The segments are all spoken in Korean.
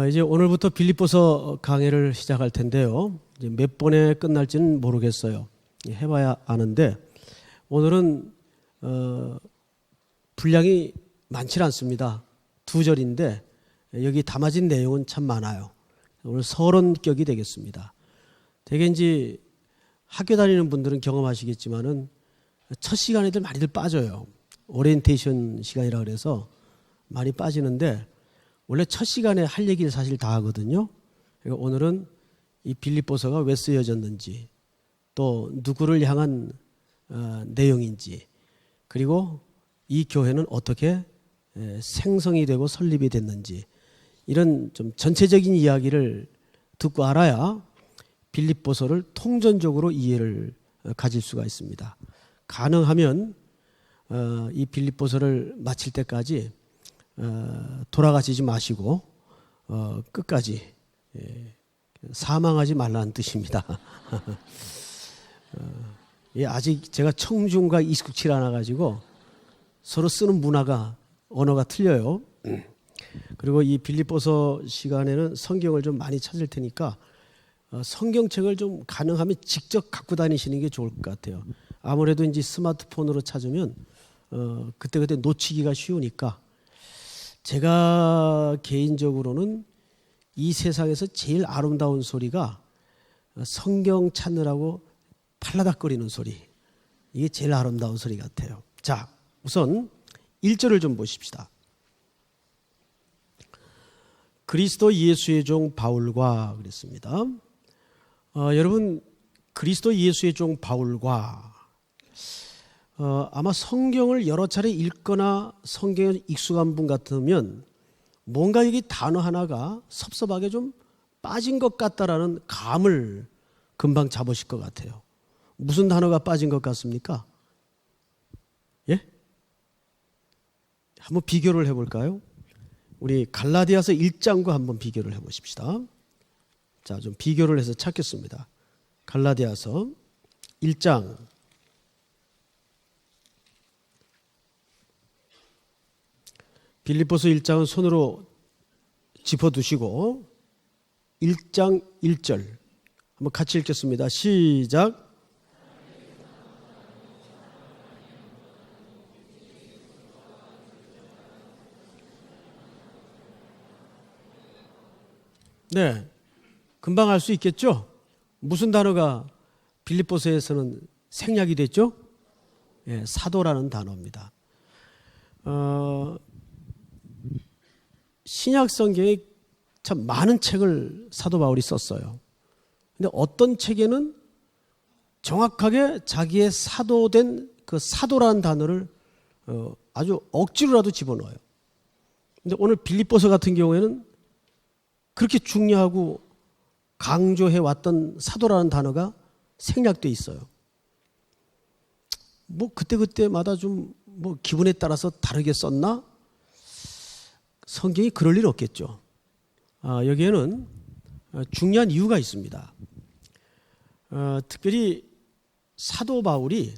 이제 오늘부터 빌립보서 강해를 시작할 텐데요. 이제 몇 번에 끝날지는 모르겠어요. 해봐야 아는데 오늘은 분량이 많지 않습니다. 2절인데 여기 담아진 내용은 참 많아요. 오늘 서론격이 되겠습니다. 대개 이제 학교 다니는 분들은 경험하시겠지만은 첫 시간에들 많이들 빠져요. 오리엔테이션 시간이라 그래서 많이 빠지는데 원래 첫 시간에 할 얘기를 사실 다 하거든요. 그러니까 오늘은 이 빌립보서가 왜 쓰여졌는지, 또 누구를 향한 내용인지, 그리고 이 교회는 어떻게 생성이 되고 설립이 됐는지, 이런 좀 전체적인 이야기를 듣고 알아야 빌립보서를 통전적으로 이해를 가질 수가 있습니다. 가능하면 이 빌립보서를 마칠 때까지 돌아가시지 마시고 끝까지 사망하지 말라는 뜻입니다. 아직 제가 청중과 익숙치 않아 가지고 서로 쓰는 문화가 언어가 틀려요. 그리고 이 빌립보서 시간에는 성경을 좀 많이 찾을 테니까 성경책을 좀 가능하면 직접 갖고 다니시는 게 좋을 것 같아요. 아무래도 이제 스마트폰으로 찾으면 그때그때 놓치기가 쉬우니까. 제가 개인적으로는 이 세상에서 제일 아름다운 소리가 성경 찾느라고 팔라닥거리는 소리. 이게 제일 아름다운 소리 같아요. 자, 우선 1절을 좀 보십시다. 그리스도 예수의 종 바울과 그랬습니다. 여러분, 그리스도 예수의 종 바울과 아마 성경을 여러 차례 읽거나 성경에 익숙한 분 같으면 뭔가 여기 단어 하나가 섭섭하게 좀 빠진 것 같다라는 감을 금방 잡으실 것 같아요. 무슨 단어가 빠진 것 같습니까? 예? 한번 비교를 해볼까요? 우리 갈라디아서 1장과 한번 비교를 해보십시다. 자, 좀 비교를 해서 찾겠습니다. 갈라디아서 1장 빌립보서 1장은 손으로 짚어두시고 1장 1절 한번 같이 읽겠습니다. 시작. 네, 금방 알 수 있겠죠? 무슨 단어가 빌립보서에서는 생략이 됐죠? 예, 사도라는 단어입니다. 신약 성경에 참 많은 책을 사도 바울이 썼어요. 근데 어떤 책에는 정확하게 자기의 사도된 그 사도라는 단어를 아주 억지로라도 집어넣어요. 근데 오늘 빌립보서 같은 경우에는 그렇게 중요하고 강조해 왔던 사도라는 단어가 생략돼 있어요. 뭐 그때마다 좀 뭐 기분에 따라서 다르게 썼나? 성경이 그럴 일 없겠죠. 여기에는 중요한 이유가 있습니다. 특별히 사도 바울이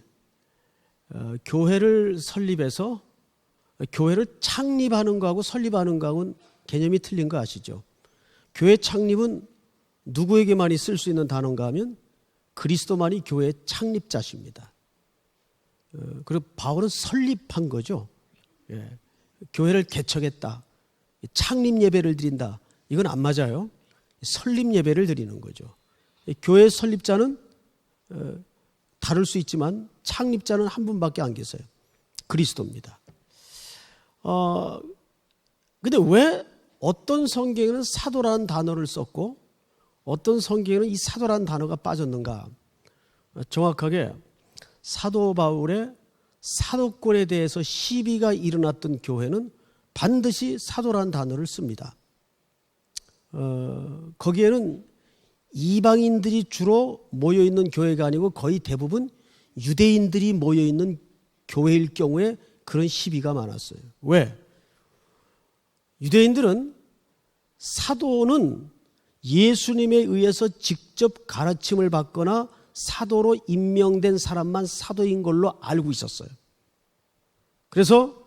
교회를 설립해서 교회를 창립하는 거하고 설립하는 거하고는 개념이 틀린 거 아시죠? 교회 창립은 누구에게만이 쓸 수 있는 단어인가 하면 그리스도만이 교회의 창립자십니다. 그리고 바울은 설립한 거죠. 예. 교회를 개척했다. 창립 예배를 드린다. 이건 안 맞아요. 설립 예배를 드리는 거죠. 교회 설립자는 다를 수 있지만 창립자는 한 분밖에 안 계세요. 그리스도입니다. 근데 왜 어떤 성경에는 사도라는 단어를 썼고 어떤 성경에는 이 사도라는 단어가 빠졌는가? 정확하게 사도 바울의 사도권에 대해서 시비가 일어났던 교회는 반드시 사도라는 단어를 씁니다. 거기에는 이방인들이 주로 모여있는 교회가 아니고 거의 대부분 유대인들이 모여있는 교회일 경우에 그런 시비가 많았어요. 왜? 유대인들은 사도는 예수님에 의해서 직접 가르침을 받거나 사도로 임명된 사람만 사도인 걸로 알고 있었어요. 그래서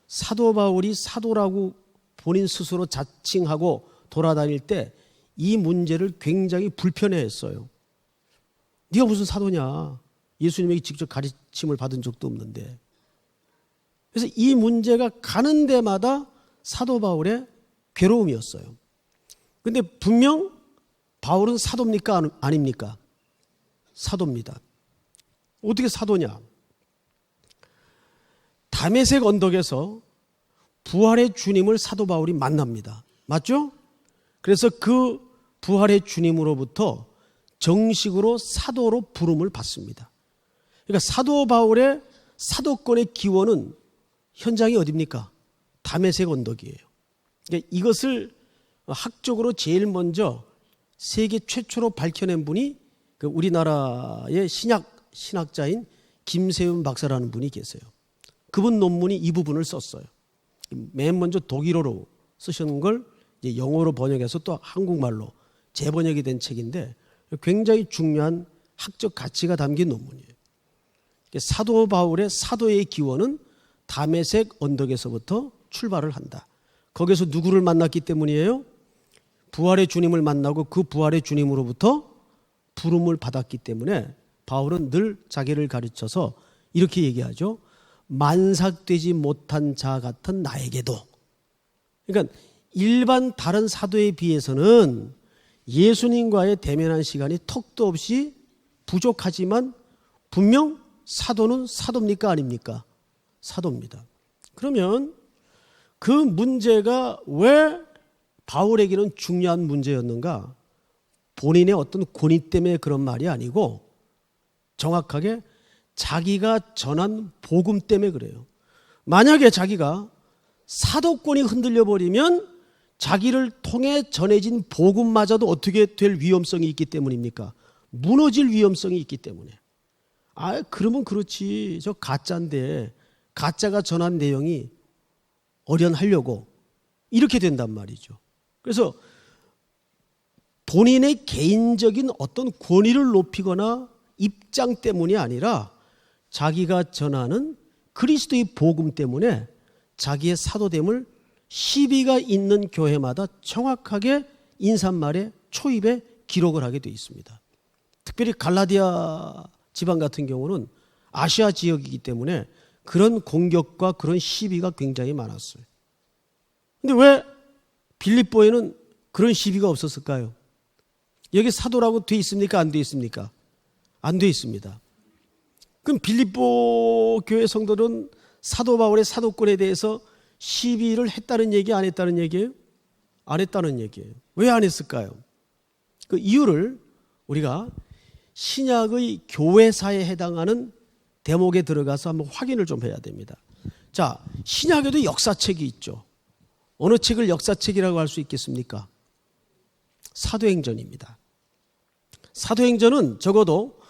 사도 바울이 사도라고 본인 스스로 자칭하고 돌아다닐 때 이 문제를 굉장히 불편해했어요. 네가 무슨 사도냐? 예수님에게 직접 가르침을 받은 적도 없는데. 그래서 이 문제가 가는 데마다 사도 바울의 괴로움이었어요. 근데 분명 바울은 사도입니까? 아닙니까? 사도입니다. 어떻게 사도냐? 다메섹 언덕에서 부활의 주님을 사도 바울이 만납니다. 맞죠? 그래서 그 부활의 주님으로부터 정식으로 사도로 부름을 받습니다. 그러니까 사도 바울의 사도권의 기원은 현장이 어디입니까? 다메섹 언덕이에요. 그러니까 이것을 학적으로 제일 먼저 세계 최초로 밝혀낸 분이 그 우리나라의 신학자인 김세윤 박사라는 분이 계세요. 그분 논문이 이 부분을 썼어요. 맨 먼저 독일어로 쓰신 걸 이제 영어로 번역해서 또 한국말로 재번역이 된 책인데 굉장히 중요한 학적 가치가 담긴 논문이에요. 사도 바울의 사도의 기원은 다메섹 언덕에서부터 출발을 한다. 거기서 누구를 만났기 때문이에요? 부활의 주님을 만나고 그 부활의 주님으로부터 부름을 받았기 때문에 바울은 늘 자기를 가르쳐서 이렇게 얘기하죠. 만삭되지 못한 자 같은 나에게도. 그러니까 일반 다른 사도에 비해서는 예수님과의 대면한 시간이 턱도 없이 부족하지만 분명 사도는 사도입니까? 아닙니까? 사도입니다. 그러면 그 문제가 왜 바울에게는 중요한 문제였는가? 본인의 어떤 권위 때문에 그런 말이 아니고 정확하게 자기가 전한 복음 때문에 그래요. 만약에 자기가 사도권이 흔들려 버리면 자기를 통해 전해진 복음마저도 어떻게 될 위험성이 있기 때문입니까? 무너질 위험성이 있기 때문에. 그러면 그렇지. 저 가짜인데 가짜가 전한 내용이 어련하려고 이렇게 된단 말이죠. 그래서 본인의 개인적인 어떤 권위를 높이거나 입장 때문이 아니라 자기가 전하는 그리스도의 복음 때문에 자기의 사도됨을 시비가 있는 교회마다 정확하게 인사말에 초입에 기록을 하게 되어 있습니다. 특별히 갈라디아 지방 같은 경우는 아시아 지역이기 때문에 그런 공격과 그런 시비가 굉장히 많았어요. 그런데 왜 빌립보에는 그런 시비가 없었을까요? 여기 사도라고 돼 있습니까? 안 돼 있습니까? 안 돼 있습니다. 그럼 빌립보 교회 성도들은 사도 바울의 사도권에 대해서 시비를 했다는 얘기, 안 했다는 얘기예요? 안 했다는 얘기예요. 왜 안 했을까요? 그 이유를 우리가 신약의 교회사에 해당하는 대목에 들어가서 한번 확인을 좀 해야 됩니다. 자, 신약에도 역사책이 있죠. 어느 책을 역사책이라고 할 수 있겠습니까? 사도행전입니다. 사도행전은 적어도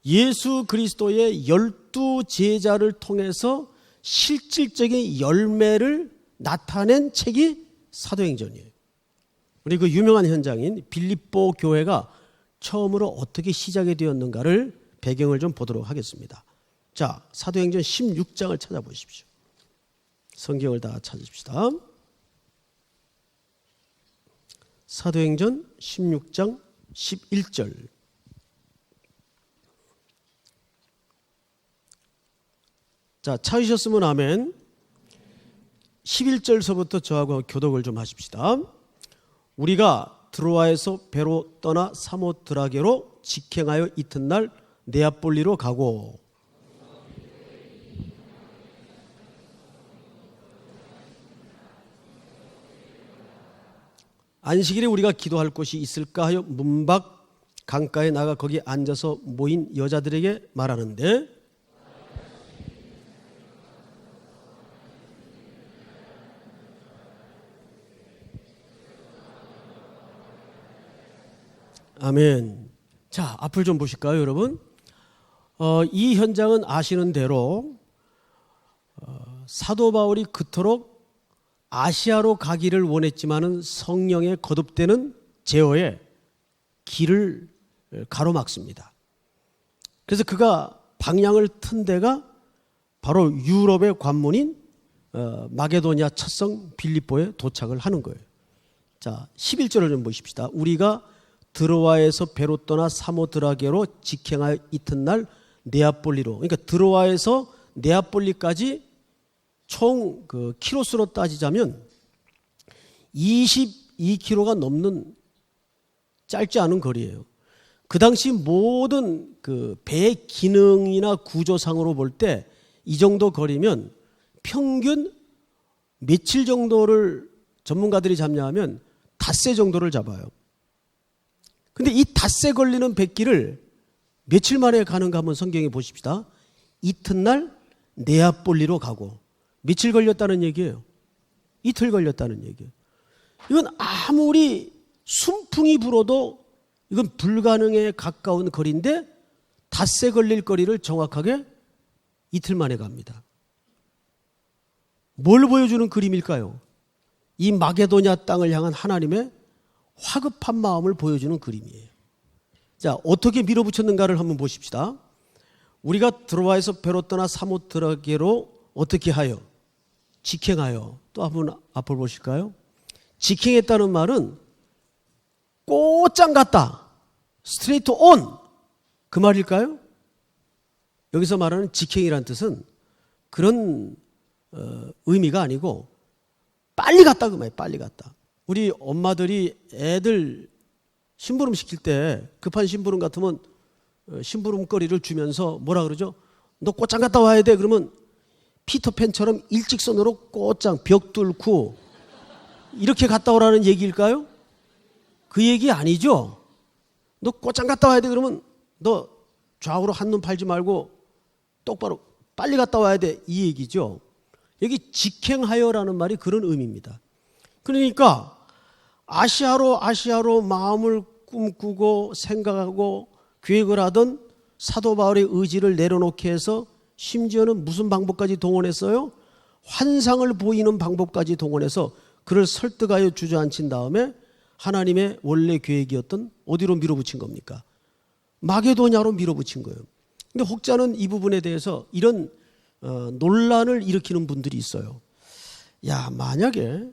예수 그리스도의 12 제자를 통해서 실질적인 열매를 나타낸 책이 사도행전이에요. 우리 그 유명한 현장인 빌립보 교회가 처음으로 어떻게 시작이 되었는가를 배경을 좀 보도록 하겠습니다. 자, 사도행전 16장을 찾아보십시오. 성경을 다 찾으십시다. 사도행전 16장 11절. 자, 찾으셨으면 아멘. 11절서부터 저하고 교독을 좀 하십시다. 우리가 드로아에서 배로 떠나 사모드라게로 직행하여 이튿날 네아폴리로 가고 안식일에 우리가 기도할 곳이 있을까 하여 문밖 강가에 나가 거기 앉아서 모인 여자들에게 말하는데 아멘. 자, 앞을 좀 보실까요, 여러분? 이 현장은 아시는 대로 사도 바울이 그토록 아시아로 가기를 원했지만은 성령에 거듭되는 제어에 길을 가로막습니다. 그래서 그가 방향을 튼 데가 바로 유럽의 관문인 마게도니아 첫성 빌립보에 도착을 하는 거예요. 자, 11절을 좀 보십시다. 우리가 드로아에서 배로 떠나 사모드라게로 직행하여 이튿날 네아폴리로. 그러니까 드로아에서 네아폴리까지 총 그 키로수로 따지자면 22km가 넘는 짧지 않은 거리예요. 그 당시 모든 그 배의 기능이나 구조상으로 볼 때 이 정도 거리면 평균 며칠 정도를 전문가들이 잡냐하면 닷새 정도를 잡아요. 근데 이 닷새 걸리는 백기를 며칠 만에 가는가 한번 성경에 보십시다. 이튿날 네아폴리로 가고 며칠 걸렸다는 얘기예요. 이틀 걸렸다는 얘기예요. 이건 아무리 순풍이 불어도 이건 불가능에 가까운 거리인데 닷새 걸릴 거리를 정확하게 이틀 만에 갑니다. 뭘 보여주는 그림일까요? 이 마게도냐 땅을 향한 하나님의 화급한 마음을 보여주는 그림이에요. 자, 어떻게 밀어붙였는가를 한번 보십시다. 우리가 드로아에서 배로 떠나 사모드라게로 어떻게 하여? 직행하여. 또 한번 앞을 보실까요? 직행했다는 말은 곧장 갔다. 스트레이트 온. 그 말일까요? 여기서 말하는 직행이란 뜻은 그런 의미가 아니고 빨리 갔다 그 말이에요. 빨리 갔다. 우리 엄마들이 애들 심부름 시킬 때 급한 심부름 같으면 심부름거리를 주면서 뭐라 그러죠? 너 곧장 갔다 와야 돼. 그러면 피터팬처럼 일직선으로 곧장 벽 뚫고 이렇게 갔다 오라는 얘기일까요? 그 얘기 아니죠. 너 곧장 갔다 와야 돼. 그러면 너 좌우로 한눈 팔지 말고 똑바로 빨리 갔다 와야 돼. 이 얘기죠. 여기 직행하여라는 말이 그런 의미입니다. 그러니까 아시아로 마음을 꿈꾸고 생각하고 계획을 하던 사도 바울의 의지를 내려놓게 해서 심지어는 무슨 방법까지 동원했어요? 환상을 보이는 방법까지 동원해서 그를 설득하여 주저앉힌 다음에 하나님의 원래 계획이었던 어디로 밀어붙인 겁니까? 마게도냐로 밀어붙인 거예요. 근데 혹자는 이 부분에 대해서 이런 논란을 일으키는 분들이 있어요. 야, 만약에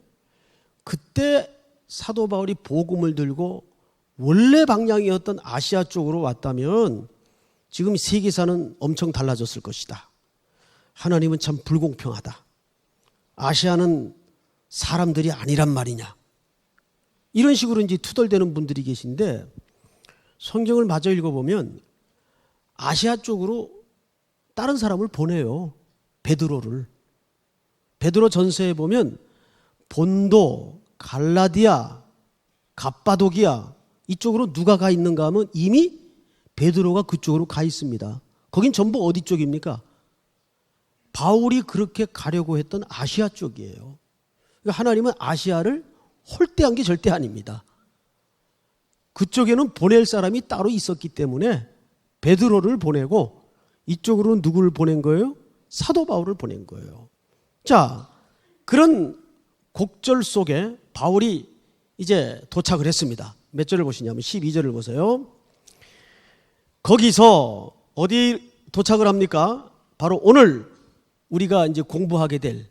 그때 사도 바울이 복음을 들고 원래 방향이었던 아시아 쪽으로 왔다면 지금 세계사는 엄청 달라졌을 것이다. 하나님은 참 불공평하다. 아시아는 사람들이 아니란 말이냐. 이런 식으로 이제 투덜대는 분들이 계신데 성경을 마저 읽어보면 아시아 쪽으로 다른 사람을 보내요. 베드로를. 베드로 전서에 보면 본도, 갈라디아, 갑바도기아 이쪽으로 누가 가 있는가 하면 이미 베드로가 그쪽으로 가 있습니다. 거긴 전부 어디 쪽입니까? 바울이 그렇게 가려고 했던 아시아 쪽이에요. 그러니까 하나님은 아시아를 홀대한 게 절대 아닙니다. 그쪽에는 보낼 사람이 따로 있었기 때문에 베드로를 보내고 이쪽으로는 누구를 보낸 거예요? 사도 바울을 보낸 거예요. 자, 그런 곡절 속에 바울이 이제 도착을 했습니다. 몇 절을 보시냐면 12절을 보세요. 거기서 어디 도착을 합니까? 바로 오늘 우리가 이제 공부하게 될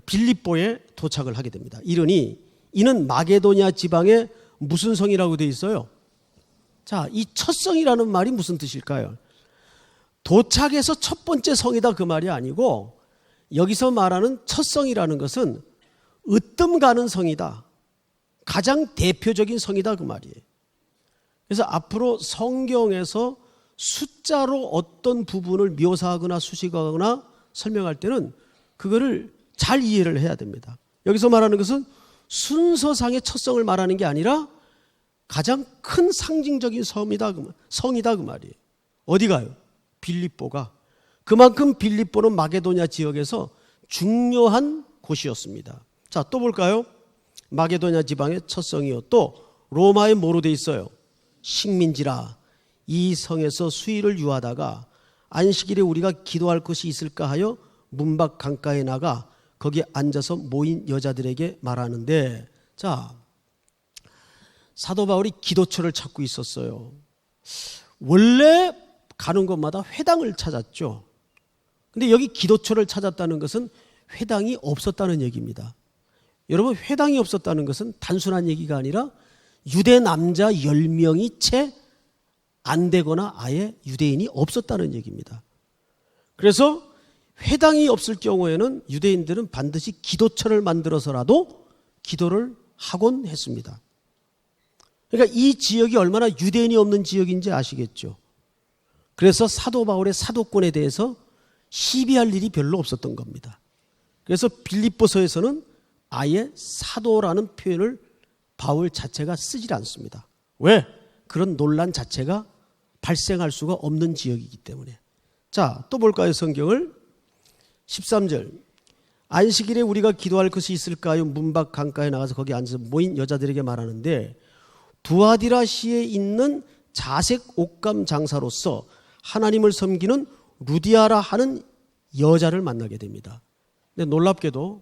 빌립보에 도착을 하게 됩니다. 이르니 이는 마게도냐 지방의 무슨 성이라고 되어 있어요? 자, 이 첫 성이라는 말이 무슨 뜻일까요? 도착해서 첫 번째 성이다 그 말이 아니고 여기서 말하는 첫 성이라는 것은 으뜸 가는 성이다. 가장 대표적인 성이다 그 말이에요. 그래서 앞으로 성경에서 숫자로 어떤 부분을 묘사하거나 수식하거나 설명할 때는 그거를 잘 이해를 해야 됩니다. 여기서 말하는 것은 순서상의 첫 성을 말하는 게 아니라 가장 큰 상징적인 성이다 그 말이에요. 어디가요? 빌립보가. 그만큼 빌립보는 마게도냐 지역에서 중요한 곳이었습니다. 자, 또 볼까요? 마게도냐 지방의 첫 성이요. 또 로마에 뭐로 돼 있어요? 식민지라. 이 성에서 수일을 유하다가 안식일에 우리가 기도할 것이 있을까 하여 문밖 강가에 나가 거기에 앉아서 모인 여자들에게 말하는데, 자, 사도 바울이 기도처를 찾고 있었어요. 원래 가는 곳마다 회당을 찾았죠. 근데 여기 기도처를 찾았다는 것은 회당이 없었다는 얘기입니다. 여러분, 회당이 없었다는 것은 단순한 얘기가 아니라 유대 남자 10명이 채 안 되거나 아예 유대인이 없었다는 얘기입니다. 그래서 회당이 없을 경우에는 유대인들은 반드시 기도처를 만들어서라도 기도를 하곤 했습니다. 그러니까 이 지역이 얼마나 유대인이 없는 지역인지 아시겠죠. 그래서 사도 바울의 사도권에 대해서 시비할 일이 별로 없었던 겁니다. 그래서 빌립보서에서는 아예 사도라는 표현을 바울 자체가 쓰질 않습니다. 왜? 그런 논란 자체가 발생할 수가 없는 지역이기 때문에. 자, 또 볼까요? 성경을 13절. 안식일에 우리가 기도할 것이 있을까요? 문 밖 강가에 나가서 거기 앉아서 모인 여자들에게 말하는데, 두아디라시에 있는 자색 옷감 장사로서 하나님을 섬기는 루디아라 하는 여자를 만나게 됩니다. 근데 놀랍게도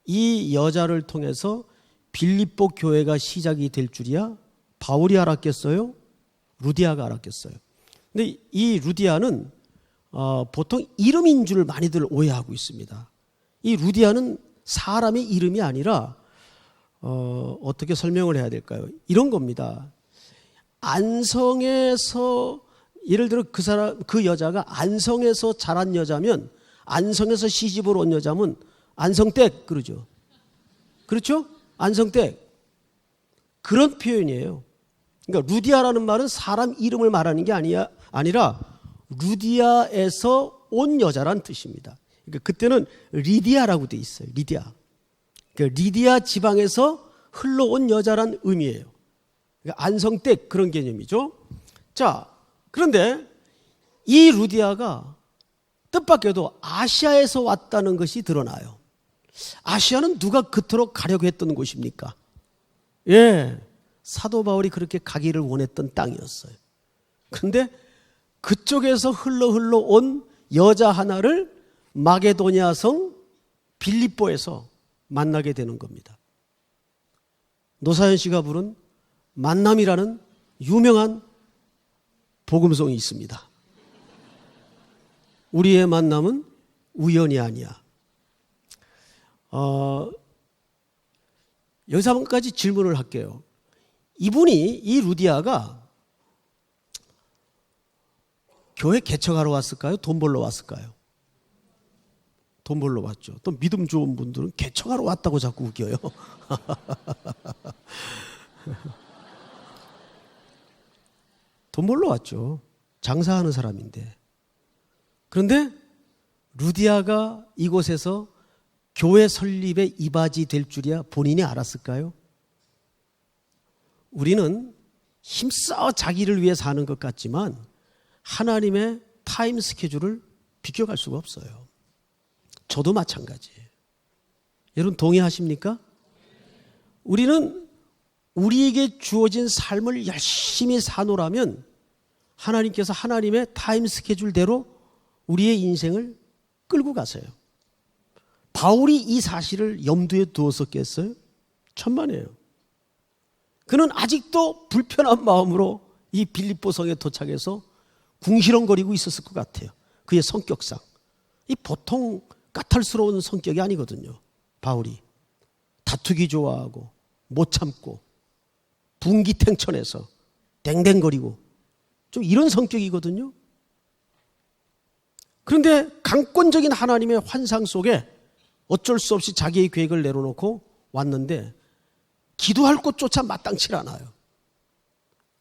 이 여자를 통해서 빌립보 교회가 시작이 될 줄이야 바울이 알았겠어요? 루디아가 알았겠어요? 근데 이 루디아는 보통 이름인 줄 많이들 오해하고 있습니다. 이 루디아는 사람의 이름이 아니라 어떻게 설명을 해야 될까요? 이런 겁니다. 안성에서, 예를 들어 그 여자가 안성에서 자란 여자면, 안성에서 시집을 온 여자면 안성댁 그러죠. 그렇죠? 안성댁. 그런 표현이에요. 그러니까 루디아라는 말은 사람 이름을 말하는 게 아니라 루디아에서 온 여자란 뜻입니다. 그러니까 그때는 리디아라고 돼 있어요. 리디아. 그러니까 리디아 지방에서 흘러온 여자란 의미예요. 그러니까 안성댁 그런 개념이죠. 자, 그런데 이 루디아가 뜻밖에도 아시아에서 왔다는 것이 드러나요. 아시아는 누가 그토록 가려고 했던 곳입니까? 예, 사도 바울이 그렇게 가기를 원했던 땅이었어요. 그런데 그쪽에서 흘러 온 여자 하나를 마게도니아성 빌립보에서 만나게 되는 겁니다. 노사연 씨가 부른 만남이라는 유명한 복음송이 있습니다. 우리의 만남은 우연이 아니야. 여기서 한 가지 질문을 할게요. 이 루디아가 교회 개척하러 왔을까요? 돈 벌러 왔을까요? 돈 벌러 왔죠. 또 믿음 좋은 분들은 개척하러 왔다고 자꾸 웃겨요. 돈 벌러 왔죠. 장사하는 사람인데. 그런데 루디아가 이곳에서 교회 설립의 이바지 될 줄이야 본인이 알았을까요? 우리는 힘써 자기를 위해 사는 것 같지만 하나님의 타임 스케줄을 비껴갈 수가 없어요. 저도 마찬가지예요. 여러분 동의하십니까? 우리는 우리에게 주어진 삶을 열심히 사노라면 하나님께서 하나님의 타임 스케줄대로 우리의 인생을 끌고 가세요. 바울이 이 사실을 염두에 두었었겠어요? 천만에요. 그는 아직도 불편한 마음으로 이 빌립보 성에 도착해서 궁시렁거리고 있었을 것 같아요. 그의 성격상. 이 보통 까탈스러운 성격이 아니거든요. 바울이. 다투기 좋아하고 못 참고 분기탱천해서 댕댕거리고 좀 이런 성격이거든요. 그런데 강권적인 하나님의 환상 속에 어쩔 수 없이 자기의 계획을 내려놓고 왔는데 기도할 곳조차 마땅치 않아요.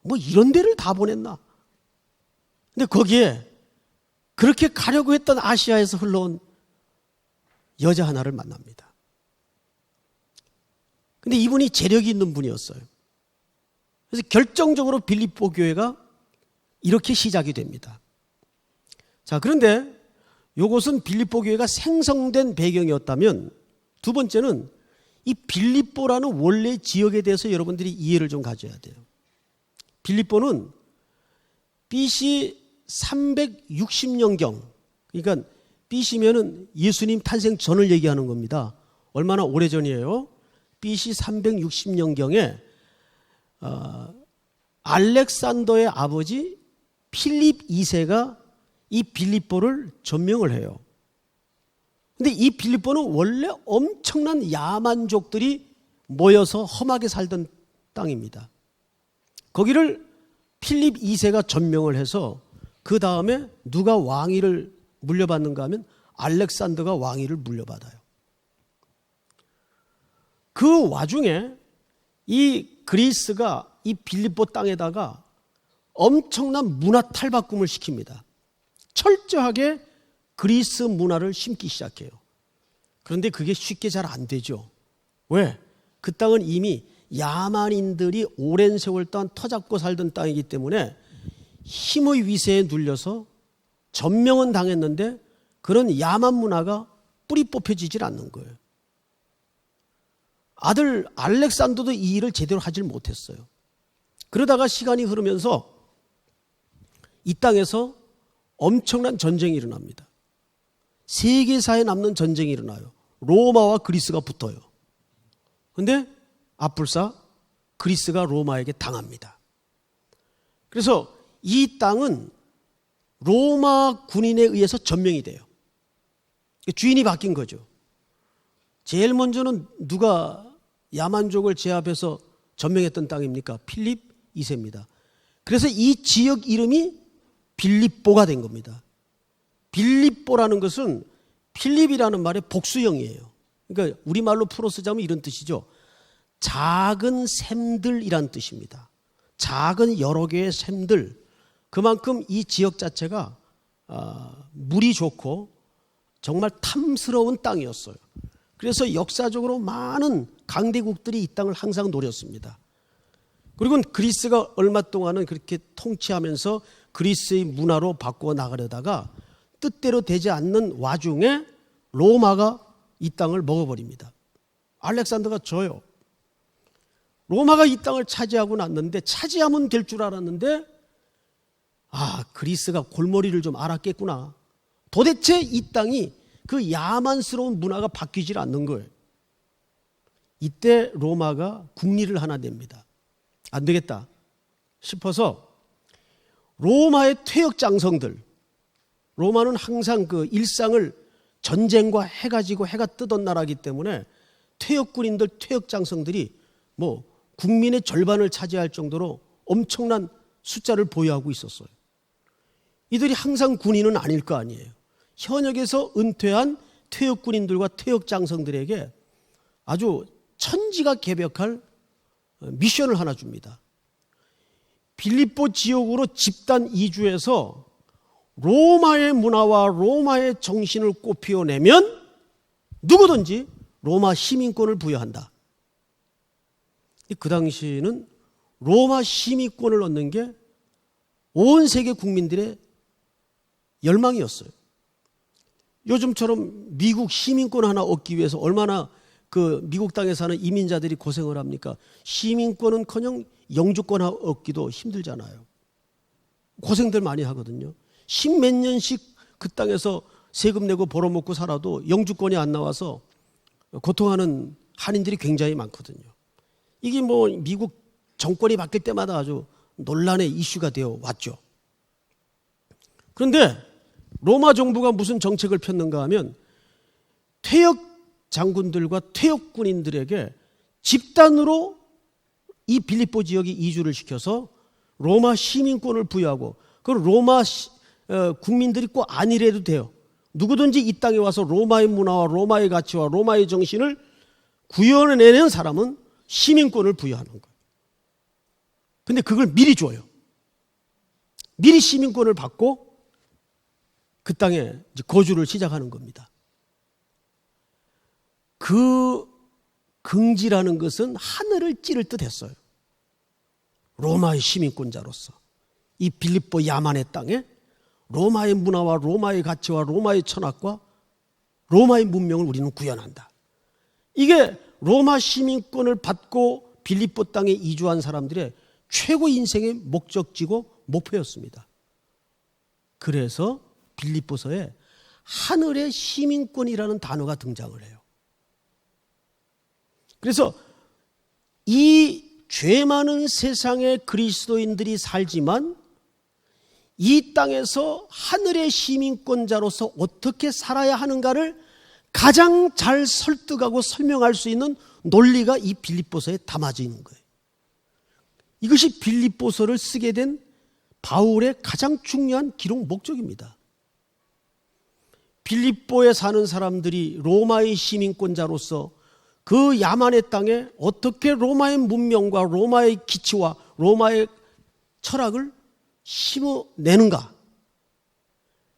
뭐 이런 데를 다 보냈나? 근데 거기에 그렇게 가려고 했던 아시아에서 흘러온 여자 하나를 만납니다. 근데 이분이 재력이 있는 분이었어요. 그래서 결정적으로 빌립보 교회가 이렇게 시작이 됩니다. 자, 그런데 이것은 빌립보 교회가 생성된 배경이었다면 두 번째는 이 빌립보라는 원래 지역에 대해서 여러분들이 이해를 좀 가져야 돼요. 빌립보는 BC 360년경, 그러니까 BC면은 예수님 탄생 전을 얘기하는 겁니다. 얼마나 오래전이에요? BC 360년경에 알렉산더의 아버지 필립 2세가 이 빌립보를 점령을 해요. 근데 이 빌립보는 원래 엄청난 야만족들이 모여서 험하게 살던 땅입니다. 거기를 필립 2세가 점령을 해서 그 다음에 누가 왕위를 물려받는가 하면 알렉산더가 왕위를 물려받아요. 그 와중에 이 그리스가 이 빌립보 땅에다가 엄청난 문화 탈바꿈을 시킵니다. 철저하게 그리스 문화를 심기 시작해요. 그런데 그게 쉽게 잘 안 되죠. 왜? 그 땅은 이미 야만인들이 오랜 세월 동안 터잡고 살던 땅이기 때문에 힘의 위세에 눌려서 점령은 당했는데 그런 야만 문화가 뿌리 뽑혀지질 않는 거예요. 아들 알렉산더도 이 일을 제대로 하질 못했어요. 그러다가 시간이 흐르면서 이 땅에서 엄청난 전쟁이 일어납니다. 세계사에 남는 전쟁이 일어나요. 로마와 그리스가 붙어요. 그런데 앞불사 그리스가 로마에게 당합니다. 그래서 이 땅은 로마 군인에 의해서 점령이 돼요. 주인이 바뀐 거죠. 제일 먼저는 누가 야만족을 제압해서 점령했던 땅입니까? 필립 2세입니다. 그래서 이 지역 이름이 빌립보가 된 겁니다. 빌립보라는 것은 필립이라는 말의 복수형이에요. 그러니까 우리말로 풀어 쓰자면 이런 뜻이죠. 작은 샘들이란 뜻입니다. 작은 여러 개의 샘들. 그만큼 이 지역 자체가 물이 좋고 정말 탐스러운 땅이었어요. 그래서 역사적으로 많은 강대국들이 이 땅을 항상 노렸습니다. 그리고 그리스가 얼마 동안은 그렇게 통치하면서 그리스의 문화로 바꾸어 나가려다가 뜻대로 되지 않는 와중에 로마가 이 땅을 먹어버립니다. 알렉산더가 져요. 로마가 이 땅을 차지하고 났는데 차지하면 될 줄 알았는데 그리스가 골머리를 좀 알았겠구나. 도대체 이 땅이 그 야만스러운 문화가 바뀌질 않는 거예요. 이때 로마가 국리를 하나 냅니다. 안 되겠다 싶어서 로마의 퇴역 장성들, 로마는 항상 그 일상을 전쟁과 해가지고 해가 뜨던 나라이기 때문에 퇴역 군인들, 퇴역 장성들이 국민의 절반을 차지할 정도로 엄청난 숫자를 보유하고 있었어요. 이들이 항상 군인은 아닐 거 아니에요. 현역에서 은퇴한 퇴역 군인들과 퇴역 장성들에게 아주 천지가개벽할 미션을 하나 줍니다. 빌립보 지역으로 집단 이주해서 로마의 문화와 로마의 정신을 꽃피워내면 누구든지 로마 시민권을 부여한다. 그 당시에는 로마 시민권을 얻는 게 온 세계 국민들의 열망이었어요. 요즘처럼 미국 시민권 하나 얻기 위해서 얼마나 그 미국 땅에 사는 이민자들이 고생을 합니까? 시민권은커녕 영주권 얻기도 힘들잖아요. 고생들 많이 하거든요. 십몇 년씩 그 땅에서 세금 내고 벌어먹고 살아도 영주권이 안 나와서 고통하는 한인들이 굉장히 많거든요. 이게 미국 정권이 바뀔 때마다 아주 논란의 이슈가 되어 왔죠. 그런데 로마 정부가 무슨 정책을 폈는가 하면 퇴역 장군들과 퇴역 군인들에게 집단으로 이 빌립보 지역에 이주를 시켜서 로마 시민권을 부여하고 그 로마 국민들이 꼭 아니래도 돼요. 누구든지 이 땅에 와서 로마의 문화와 로마의 가치와 로마의 정신을 구현해내는 사람은 시민권을 부여하는 거예요. 근데 그걸 미리 줘요. 미리 시민권을 받고 그 땅에 이제 거주를 시작하는 겁니다. 그 긍지라는 것은 하늘을 찌를 듯 했어요. 로마의 시민권자로서 이 빌립보 야만의 땅에 로마의 문화와 로마의 가치와 로마의 철학과 로마의 문명을 우리는 구현한다. 이게 로마 시민권을 받고 빌립보 땅에 이주한 사람들의 최고 인생의 목적지고 목표였습니다. 그래서 빌립보서에 하늘의 시민권이라는 단어가 등장을 해요. 그래서 이 죄 많은 세상에 그리스도인들이 살지만 이 땅에서 하늘의 시민권자로서 어떻게 살아야 하는가를 가장 잘 설득하고 설명할 수 있는 논리가 이 빌립보서에 담아져 있는 거예요. 이것이 빌립보서를 쓰게 된 바울의 가장 중요한 기록 목적입니다. 빌립보에 사는 사람들이 로마의 시민권자로서 그 야만의 땅에 어떻게 로마의 문명과 로마의 기치와 로마의 철학을 심어내는가.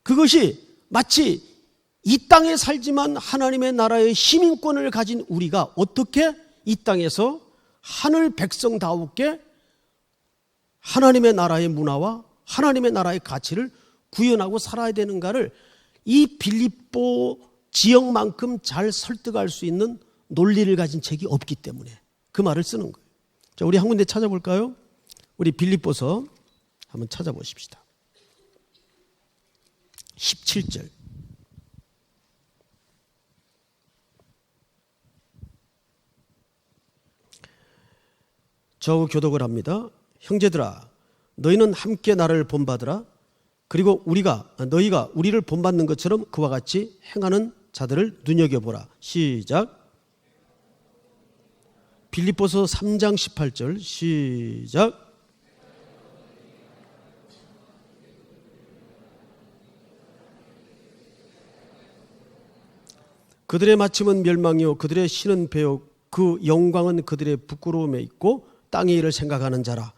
그것이 마치 이 땅에 살지만 하나님의 나라의 시민권을 가진 우리가 어떻게 이 땅에서 하늘 백성다웠게 하나님의 나라의 문화와 하나님의 나라의 가치를 구현하고 살아야 되는가를 이 빌립보 지역만큼 잘 설득할 수 있는 논리를 가진 책이 없기 때문에 그 말을 쓰는 거예요. 자, 우리 한 군데 찾아볼까요? 우리 빌립보서 한번 찾아보십시다. 17절. 저 교독을 합니다. 형제들아, 너희는 함께 나를 본받으라. 그리고 너희가 우리를 본받는 것처럼 그와 같이 행하는 자들을 눈여겨보라. 시작. 빌립보서 3장 18절 시작. 그들의 마침은 멸망이요 그들의 신은 배요 그 영광은 그들의 부끄러움에 있고 땅의 일을 생각하는 자라.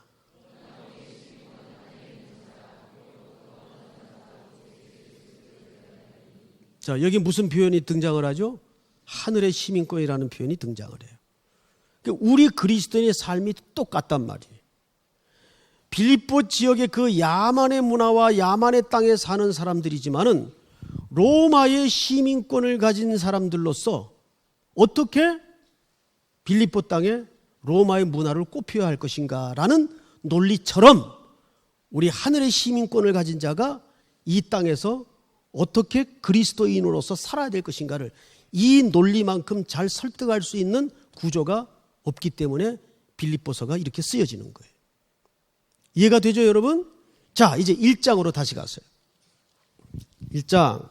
자, 여기 무슨 표현이 등장을 하죠? 하늘의 시민권이라는 표현이 등장을 해요. 우리 그리스도인의 삶이 똑같단 말이에요. 빌립보 지역의 그 야만의 문화와 야만의 땅에 사는 사람들이지만은 로마의 시민권을 가진 사람들로서 어떻게 빌립보 땅에 로마의 문화를 꼽혀야 할 것인가라는 논리처럼 우리 하늘의 시민권을 가진 자가 이 땅에서 어떻게 그리스도인으로서 살아야 될 것인가를 이 논리만큼 잘 설득할 수 있는 구조가 없기 때문에 빌립보서가 이렇게 쓰여지는 거예요. 이해가 되죠, 여러분? 자, 이제 1장으로 다시 가세요. 1장.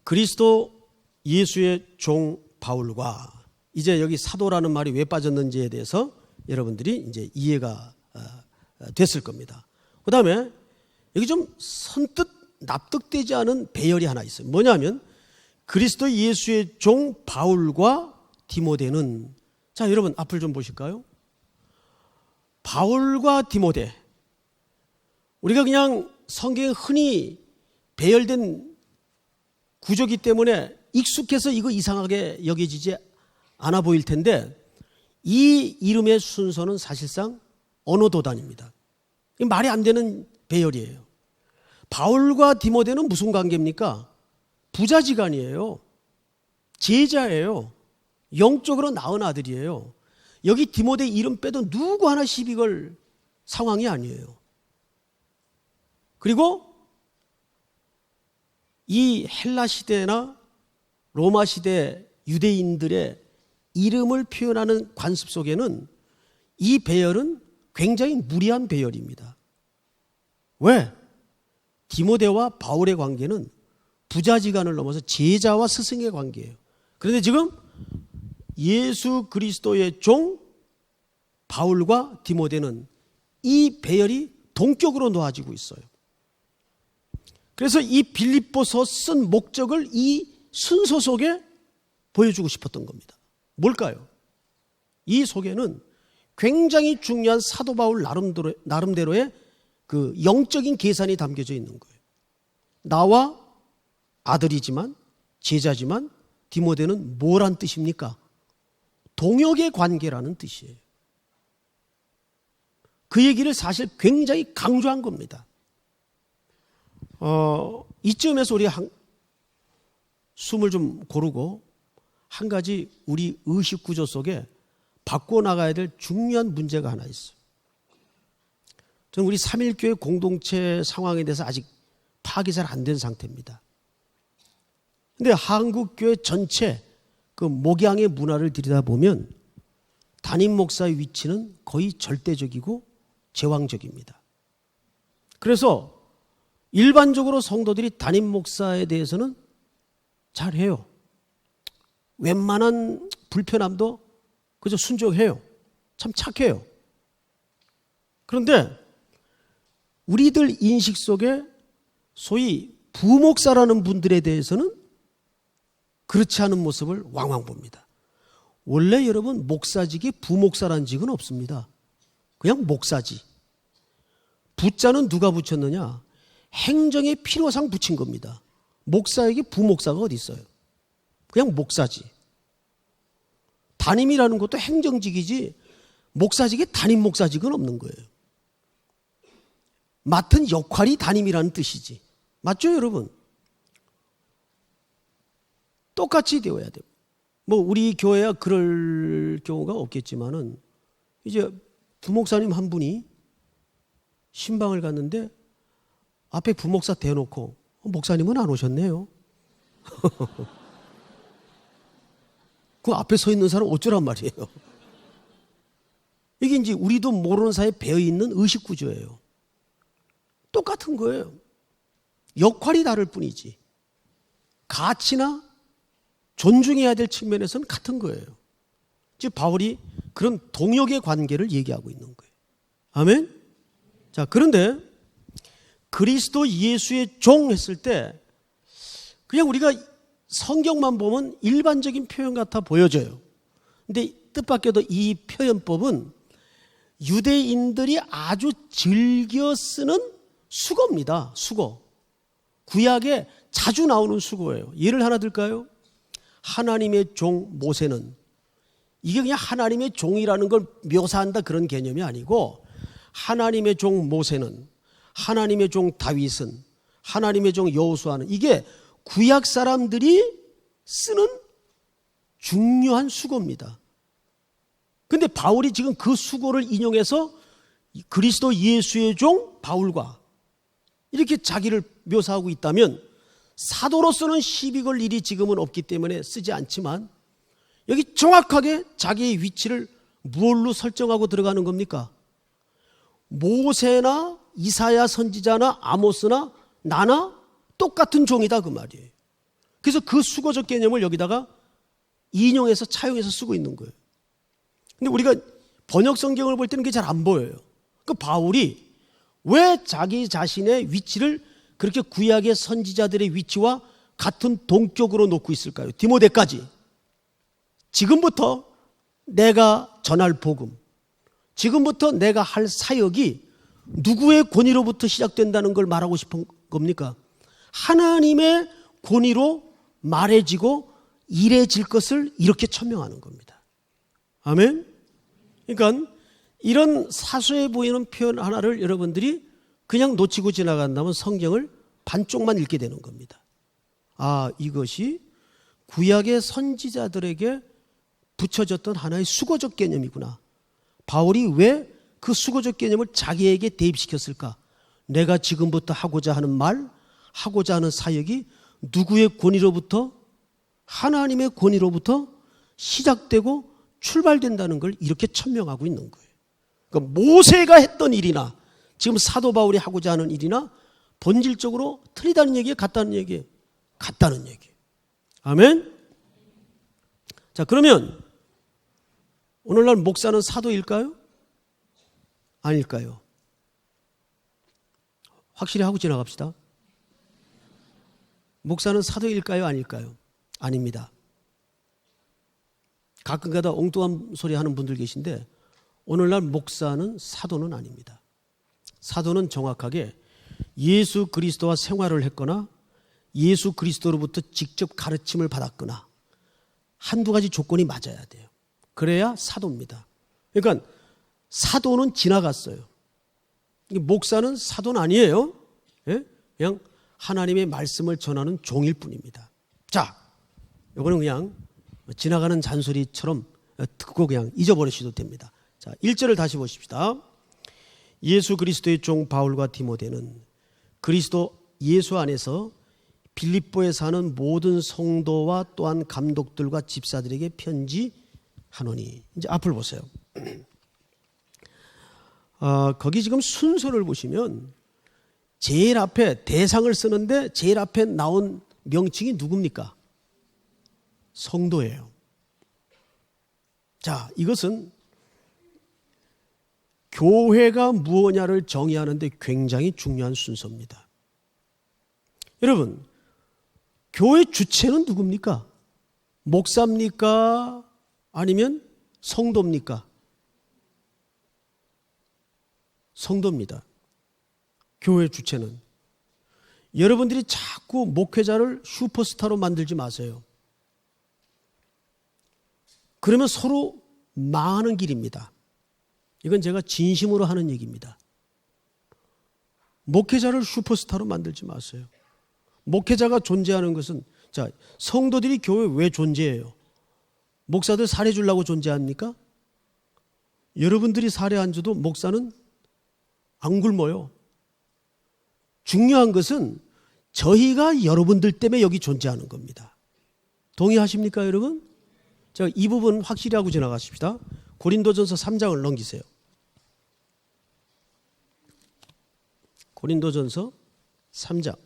그리스도 예수의 종 바울과 이제 여기 사도라는 말이 왜 빠졌는지에 대해서 여러분들이 이제 이해가 됐을 겁니다. 그 다음에 여기 좀 선뜻 납득되지 않은 배열이 하나 있어요. 뭐냐면 그리스도 예수의 종 바울과 디모데는, 자, 여러분 앞을 좀 보실까요? 바울과 디모데, 우리가 그냥 성경에 흔히 배열된 구조기 때문에 익숙해서 이거 이상하게 여겨지지 않아 보일 텐데 이 이름의 순서는 사실상 언어도단입니다. 말이 안 되는 배열이에요. 바울과 디모데는 무슨 관계입니까? 부자지간이에요. 제자예요. 영적으로 낳은 아들이에요. 여기 디모데 이름 빼도 누구 하나 시비 걸 상황이 아니에요. 그리고 이 헬라 시대나 로마 시대 유대인들의 이름을 표현하는 관습 속에는 이 배열은 굉장히 무리한 배열입니다. 왜? 디모데와 바울의 관계는 부자지간을 넘어서 제자와 스승의 관계예요. 그런데 지금 예수 그리스도의 종 바울과 디모데는 이 배열이 동격으로 놓아지고 있어요. 그래서 이 빌립보서 쓴 목적을 이 순서 속에 보여주고 싶었던 겁니다. 뭘까요? 이 속에는 굉장히 중요한 사도 바울 나름대로의 그 영적인 계산이 담겨져 있는 거예요. 나와 아들이지만 제자지만 디모데는 뭐란 뜻입니까? 동역의 관계라는 뜻이에요. 그 얘기를 사실 굉장히 강조한 겁니다. 이쯤에서 우리 숨을 좀 고르고 한 가지 우리 의식 구조 속에 바꿔나가야 될 중요한 문제가 하나 있어요. 저는 우리 삼일교회 공동체 상황에 대해서 아직 파악이 잘 안 된 상태입니다. 그런데 한국교회 전체 그 목양의 문화를 들여다보면 담임 목사의 위치는 거의 절대적이고 제왕적입니다. 그래서 일반적으로 성도들이 담임 목사에 대해서는 잘해요. 웬만한 불편함도 그저 순종해요. 참 착해요. 그런데 우리들 인식 속에 소위 부목사라는 분들에 대해서는 그렇지 않은 모습을 왕왕 봅니다. 원래 여러분 목사직이 부목사라는 직은 없습니다. 그냥 목사지. 부자는 누가 붙였느냐? 행정의 필요상 붙인 겁니다. 목사에게 부목사가 어디 있어요? 그냥 목사지. 담임이라는 것도 행정직이지 목사직에 담임 목사직은 없는 거예요. 맡은 역할이 담임이라는 뜻이지. 맞죠, 여러분? 똑같이 되어야 돼요. 뭐 우리 교회야 그럴 경우가 없겠지만은 이제 부목사님 한 분이 신방을 갔는데 앞에 부목사 대놓고 목사님은 안 오셨네요. 그 앞에 서 있는 사람 어쩌란 말이에요. 이게 이제 우리도 모르는 사이에 배어있는 의식구조예요. 똑같은 거예요. 역할이 다를 뿐이지. 가치나 존중해야 될 측면에서는 같은 거예요. 즉 바울이 그런 동역의 관계를 얘기하고 있는 거예요. 아멘? 자, 그런데 그리스도 예수의 종 했을 때 그냥 우리가 성경만 보면 일반적인 표현 같아 보여져요. 근데 뜻밖에도 이 표현법은 유대인들이 아주 즐겨 쓰는 수거입니다. 수거. 구약에 자주 나오는 수거예요. 예를 하나 들까요? 하나님의 종 모세는, 이게 그냥 하나님의 종이라는 걸 묘사한다 그런 개념이 아니고, 하나님의 종 모세는, 하나님의 종 다윗은, 하나님의 종 여호수아는, 이게 구약 사람들이 쓰는 중요한 수고입니다. 근데 바울이 지금 그 수고를 인용해서 그리스도 예수의 종 바울과 이렇게 자기를 묘사하고 있다면, 사도로서는 시비 걸 일이 지금은 없기 때문에 쓰지 않지만 여기 정확하게 자기의 위치를 무엇로 설정하고 들어가는 겁니까? 모세나 이사야 선지자나 아모스나 나나 똑같은 종이다 그 말이에요. 그래서 그 수거적 개념을 여기다가 인용해서 차용해서 쓰고 있는 거예요. 근데 우리가 번역 성경을 볼 때는 그게 잘 안 보여요. 그 바울이 왜 자기 자신의 위치를 그렇게 구약의 선지자들의 위치와 같은 동격으로 놓고 있을까요? 디모데까지. 지금부터 내가 전할 복음, 지금부터 내가 할 사역이 누구의 권위로부터 시작된다는 걸 말하고 싶은 겁니까? 하나님의 권위로 말해지고 일해질 것을 이렇게 천명하는 겁니다. 아멘? 그러니까 이런 사소해 보이는 표현 하나를 여러분들이 그냥 놓치고 지나간다면 성경을 반쪽만 읽게 되는 겁니다. 아, 이것이 구약의 선지자들에게 붙여졌던 하나의 수거적 개념이구나. 바울이 왜 그 수거적 개념을 자기에게 대입시켰을까? 내가 지금부터 하고자 하는 말, 하고자 하는 사역이 누구의 권위로부터? 하나님의 권위로부터 시작되고 출발된다는 걸 이렇게 천명하고 있는 거예요. 그러니까 모세가 했던 일이나 지금 사도 바울이 하고자 하는 일이나 본질적으로 틀리다는 얘기예요? 같다는 얘기예요? 같다는 얘기예요. 아멘? 자, 그러면 오늘날 목사는 사도일까요? 아닐까요? 확실히 하고 지나갑시다. 목사는 사도일까요? 아닐까요? 아닙니다. 가끔가다 엉뚱한 소리 하는 분들 계신데 오늘날 목사는 사도는 아닙니다. 사도는 정확하게 예수 그리스도와 생활을 했거나 예수 그리스도로부터 직접 가르침을 받았거나 한두 가지 조건이 맞아야 돼요. 그래야 사도입니다. 그러니까 사도는 지나갔어요. 목사는 사도는 아니에요. 그냥 하나님의 말씀을 전하는 종일 뿐입니다. 자, 이거는 그냥 지나가는 잔소리처럼 듣고 그냥 잊어버리셔도 됩니다. 자, 1절을 다시 보십시다. 예수 그리스도의 종 바울과 디모데는 그리스도 예수 안에서 빌립보에 사는 모든 성도와 또한 감독들과 집사들에게 편지하노니. 이제 앞을 보세요. 거기 지금 순서를 보시면 제일 앞에 대상을 쓰는데 제일 앞에 나온 명칭이 누굽니까? 성도예요. 자, 이것은 교회가 무엇냐를 정의하는데 굉장히 중요한 순서입니다. 여러분, 교회 주체는 누굽니까? 목사입니까? 아니면 성도입니까? 성도입니다. 교회 주체는. 여러분들이 자꾸 목회자를 슈퍼스타로 만들지 마세요. 그러면 서로 망하는 길입니다. 이건 제가 진심으로 하는 얘기입니다. 목회자를 슈퍼스타로 만들지 마세요. 목회자가 존재하는 것은, 자, 성도들이 교회 왜 존재해요? 목사들 사례 주려고 존재합니까? 여러분들이 사례 안 줘도 목사는 안 굶어요. 중요한 것은 저희가 여러분들 때문에 여기 존재하는 겁니다. 동의하십니까, 여러분? 자, 이 부분 확실히 하고 지나가십시다. 고린도전서 3장을 넘기세요. 고린도전서 3장.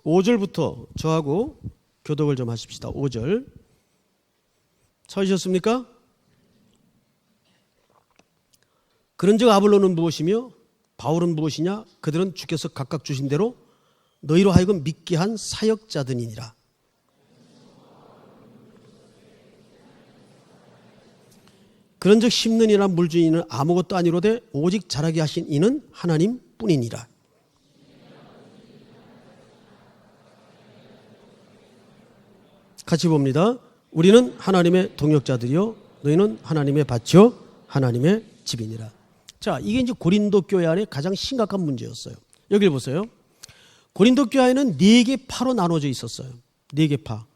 5절부터 저하고 교독을 좀 하십시다. 5절. 찾으셨습니까? 그런즉 아볼로는 무엇이며 바울은 무엇이냐? 그들은 주께서 각각 주신 대로 너희로 하여금 믿게 한 사역자들이니라. 그런즉 심는 이나 물주는 이는 아무것도 아니로되 오직 자라게 하신 이는 하나님 뿐이니라. 같이 봅니다. 우리는 하나님의 동역자들이요 너희는 하나님의 밭이요 하나님의 집이니라. 자, 이게 이제 고린도 교회 안에 가장 심각한 문제였어요. 여기를 보세요. 고린도 교회는 4개 파로 나눠져 있었어요. 4개 파.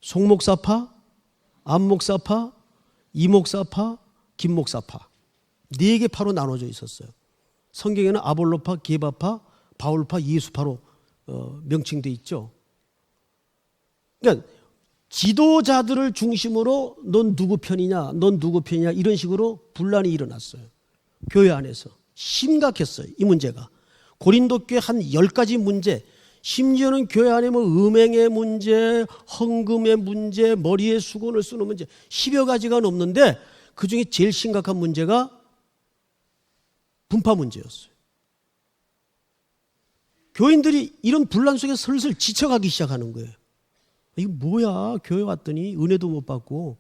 송목사파, 안목사파, 이목사파, 김목사파. 4개 파로 나눠져 있었어요. 성경에는 아볼로파, 게바파, 바울파, 예수파로 명칭되어 있죠. 그러니까 지도자들을 중심으로 넌 누구 편이냐, 넌 누구 편이냐 이런 식으로 분란이 일어났어요. 교회 안에서. 심각했어요. 이 문제가. 고린도 교회 한 10가지 문제, 심지어는 교회 안에 뭐 음행의 문제, 헌금의 문제, 머리에 수건을 쓰는 문제 10여 가지가 넘는데 그중에 제일 심각한 문제가 분파 문제였어요. 교인들이 이런 분란 속에 슬슬 지쳐가기 시작하는 거예요. 이거 뭐야? 교회 왔더니 은혜도 못 받고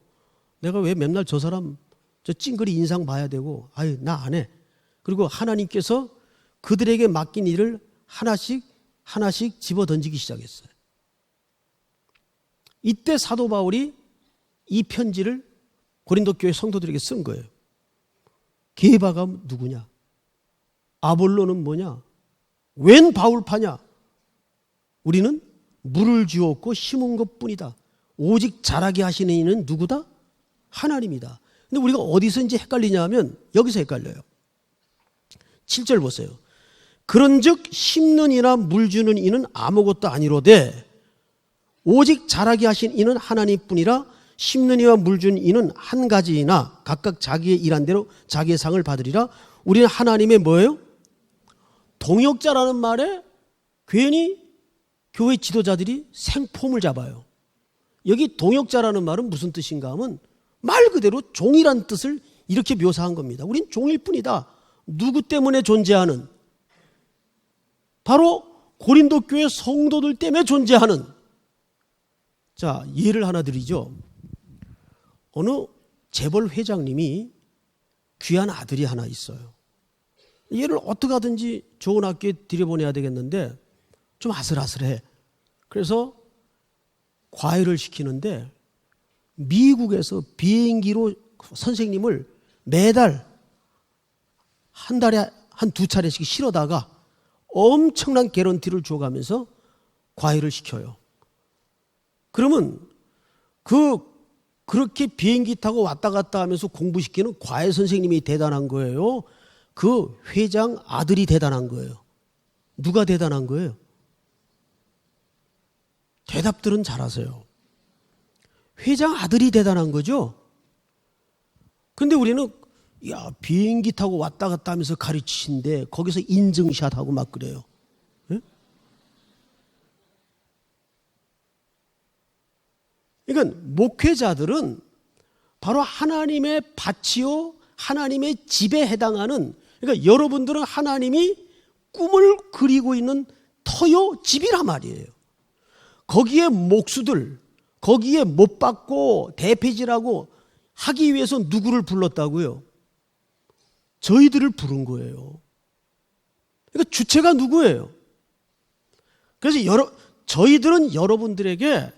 내가 왜 맨날 저 사람 저 찡그리 인상 봐야 되고 아유 나 안 해. 그리고 하나님께서 그들에게 맡긴 일을 하나씩 집어던지기 시작했어요. 이때 사도 바울이 이 편지를 고린도 교회 성도들에게 쓴 거예요. 게바가 누구냐? 아볼로는 뭐냐? 웬 바울파냐? 우리는 물을 주었고 심은 것뿐이다. 오직 자라게 하시는 이는 누구다? 하나님이다. 근데 우리가 어디서 이제 헷갈리냐 하면 여기서 헷갈려요. 7절 보세요. 그런즉 심는 이나 물 주는 이는 아무것도 아니로되 오직 자라게 하신 이는 하나님뿐이라. 심는 이와 물 주는 이는 한 가지이나 각각 자기의 일한 대로 자기의 상을 받으리라. 우리는 하나님의 뭐예요? 동역자라는 말에 괜히 교회 지도자들이 생폼을 잡아요. 여기 동역자라는 말은 무슨 뜻인가 하면 말 그대로 종이란 뜻을 이렇게 묘사한 겁니다. 우린 종일 뿐이다. 누구 때문에 존재하는? 바로 고린도 교회 성도들 때문에 존재하는. 자, 예를 하나 드리죠. 어느 재벌 회장님이 귀한 아들이 하나 있어요. 얘를 어떻게 하든지 좋은 학교에 들여보내야 되겠는데 좀 아슬아슬해. 그래서 과외를 시키는데 미국에서 비행기로 선생님을 매달 한 달에 한 2차례씩 실어다가 엄청난 개런티를 줘가면서 과외를 시켜요. 그러면 그렇게 비행기 타고 왔다 갔다 하면서 공부시키는 과외 선생님이 대단한 거예요. 그 회장 아들이 대단한 거예요. 누가 대단한 거예요? 대답들은 잘하세요. 회장 아들이 대단한 거죠. 그런데 우리는 야, 비행기 타고 왔다 갔다 하면서 가르치신데 거기서 인증샷 하고 막 그래요. 예? 그러니까 목회자들은 바로 하나님의 밭이요, 하나님의 집에 해당하는, 그러니까 여러분들은 하나님이 꿈을 그리고 있는 터요 집이란 말이에요. 거기에 목수들, 거기에 못 박고 대패질하고 하기 위해서 누구를 불렀다고요? 저희들을 부른 거예요. 그러니까 주체가 누구예요? 그래서 저희들은 여러분들에게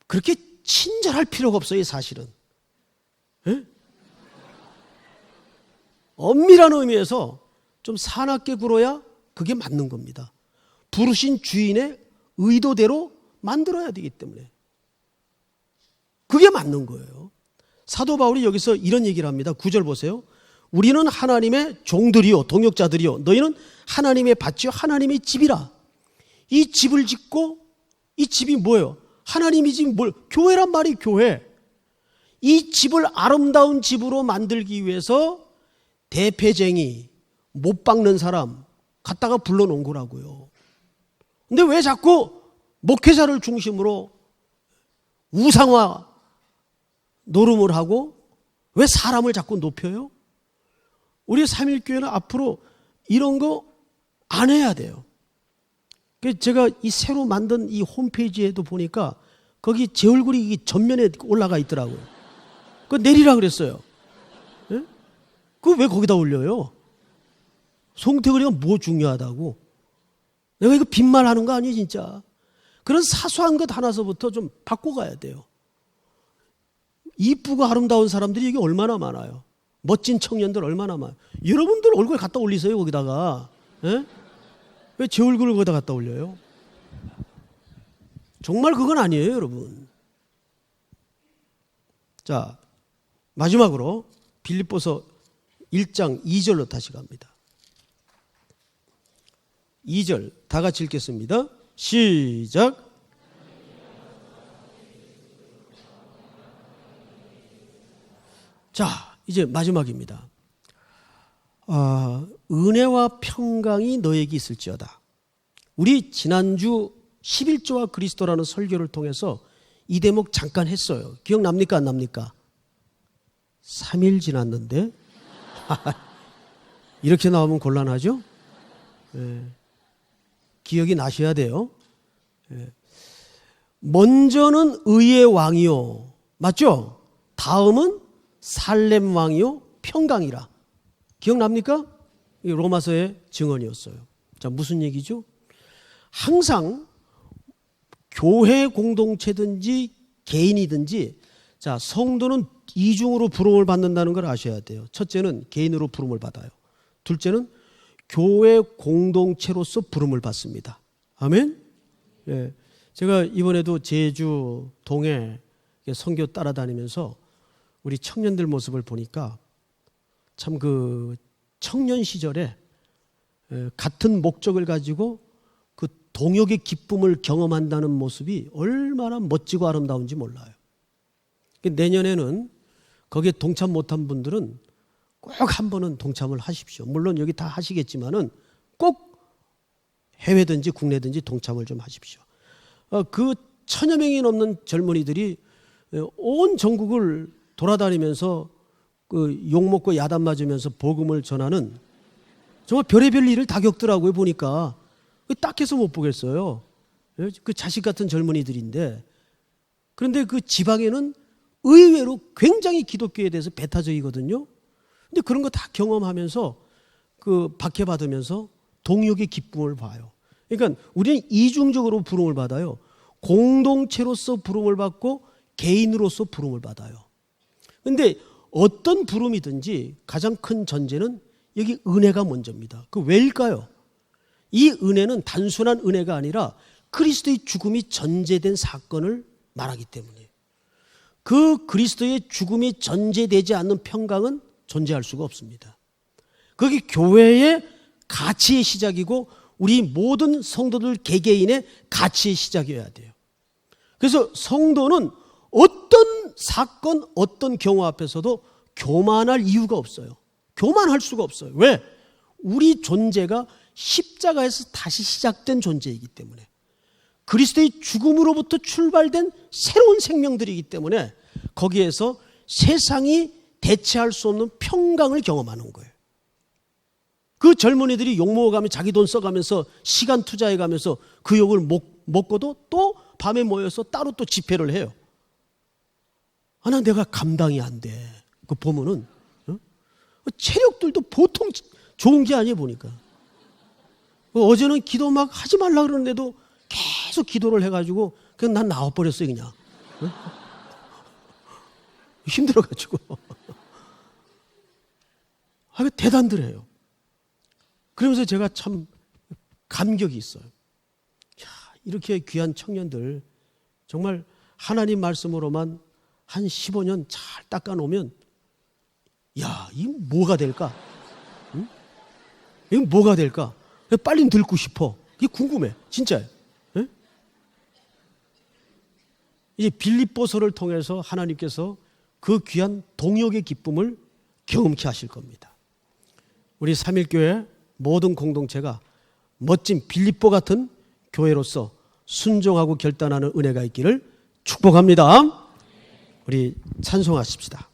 그렇게 친절할 필요가 없어요, 사실은. 예? 엄밀한 의미에서 좀 사납게 굴어야 그게 맞는 겁니다. 부르신 주인의 의도대로 만들어야 되기 때문에 그게 맞는 거예요. 사도 바울이 여기서 이런 얘기를 합니다. 9절 보세요. 우리는 하나님의 종들이요, 동역자들이요, 너희는 하나님의 밭이요, 하나님의 집이라. 이 집을 짓고, 이 집이 뭐예요? 하나님이 지금 교회란 말이 교회. 이 집을 아름다운 집으로 만들기 위해서 대패쟁이, 못 박는 사람 갖다가 불러놓은 거라고요. 근데 왜 자꾸 목회자를 중심으로 우상화 노름을 하고 왜 사람을 자꾸 높여요? 우리 삼일교회는 앞으로 이런 거 안 해야 돼요. 제가 이 새로 만든 이 홈페이지에도 보니까 거기 제 얼굴이 전면에 올라가 있더라고요. 그거 내리라 그랬어요. 예? 그거 왜 거기다 올려요? 송태근이가 뭐 중요하다고? 내가 이거 빈말하는 거 아니에요, 진짜. 그런 사소한 것 하나서부터 좀 바꿔가야 돼요. 이쁘고 아름다운 사람들이 여기 얼마나 많아요. 멋진 청년들 얼마나 많아요. 여러분들 얼굴 갖다 올리세요, 거기다가. 예? 왜 제 얼굴을 거기다 갖다 올려요? 정말 그건 아니에요, 여러분. 자, 마지막으로 빌립보서 1장 2절로 다시 갑니다. 2절 다 같이 읽겠습니다. 시작. 자, 이제 마지막입니다. 은혜와 평강이 너에게 있을지어다. 우리 지난주 11조와 그리스도라는 설교를 통해서 이 대목 잠깐 했어요. 기억납니까, 안 납니까? 3일 지났는데 이렇게 나오면 곤란하죠? 네. 기억이 나셔야 돼요. 네. 먼저는 의의 왕이요, 맞죠? 다음은 살렘 왕이요 평강이라. 기억납니까? 이게 로마서의 증언이었어요. 자, 무슨 얘기죠? 항상 교회 공동체든지 개인이든지, 자, 성도는 이중으로 부름을 받는다는 걸 아셔야 돼요. 첫째는 개인으로 부름을 받아요. 둘째는 교회 공동체로서 부름을 받습니다. 아멘? 예. 제가 이번에도 제주 동해 선교 따라다니면서 우리 청년들 모습을 보니까 참 그 청년 시절에 같은 목적을 가지고 그 동역의 기쁨을 경험한다는 모습이 얼마나 멋지고 아름다운지 몰라요. 내년에는 거기에 동참 못한 분들은 꼭 한 번은 동참을 하십시오. 물론 여기 다 하시겠지만은 꼭 해외든지 국내든지 동참을 좀 하십시오. 그 1000여 명이 넘는 젊은이들이 온 전국을 돌아다니면서 그 욕먹고 야단 맞으면서 복음을 전하는 정말 별의별 일을 다 겪더라고요. 보니까 딱해서 못 보겠어요. 그 자식 같은 젊은이들인데, 그런데 그 지방에는 의외로 굉장히 기독교에 대해서 배타적이거든요. 근데 그런 거 다 경험하면서 그 박해받으면서 동역의 기쁨을 봐요. 그러니까 우리는 이중적으로 부름을 받아요. 공동체로서 부름을 받고 개인으로서 부름을 받아요. 근데 어떤 부름이든지 가장 큰 전제는 여기 은혜가 먼저입니다. 그 왜일까요? 이 은혜는 단순한 은혜가 아니라 그리스도의 죽음이 전제된 사건을 말하기 때문이에요. 그 그리스도의 죽음이 전제되지 않는 평강은 존재할 수가 없습니다. 그게 교회의 가치의 시작이고 우리 모든 성도들 개개인의 가치의 시작이어야 돼요. 그래서 성도는 어떤 사건, 어떤 경우 앞에서도 교만할 이유가 없어요. 교만할 수가 없어요. 왜? 우리 존재가 십자가에서 다시 시작된 존재이기 때문에, 그리스도의 죽음으로부터 출발된 새로운 생명들이기 때문에 거기에서 세상이 대체할 수 없는 평강을 경험하는 거예요. 그 젊은이들이 욕 먹어가며 자기 돈 써가면서 시간 투자해가면서 그 욕을 먹고도 또 밤에 모여서 따로 또 집회를 해요. 난 내가 감당이 안 돼. 그 보면은 체력들도 보통 좋은 게 아니에요 보니까. 어제는 기도 막 하지 말라 그러는데도 계속 기도를 해가지고 그냥 난 나와버렸어요 그냥. 힘들어가지고. 대단들해요. 그러면서 제가 참 감격이 있어요. 이렇게 귀한 청년들 정말 하나님 말씀으로만 한 15년 잘 닦아놓으면 이거 뭐가 될까? 응? 이거 뭐가 될까? 빨리 늙고 싶어. 이게 궁금해. 진짜예요. 응? 이제 빌립보서를 통해서 하나님께서 그 귀한 동역의 기쁨을 경험케 하실 겁니다. 우리 삼일교회 모든 공동체가 멋진 빌립보 같은 교회로서 순종하고 결단하는 은혜가 있기를 축복합니다. 우리 찬송하십시다.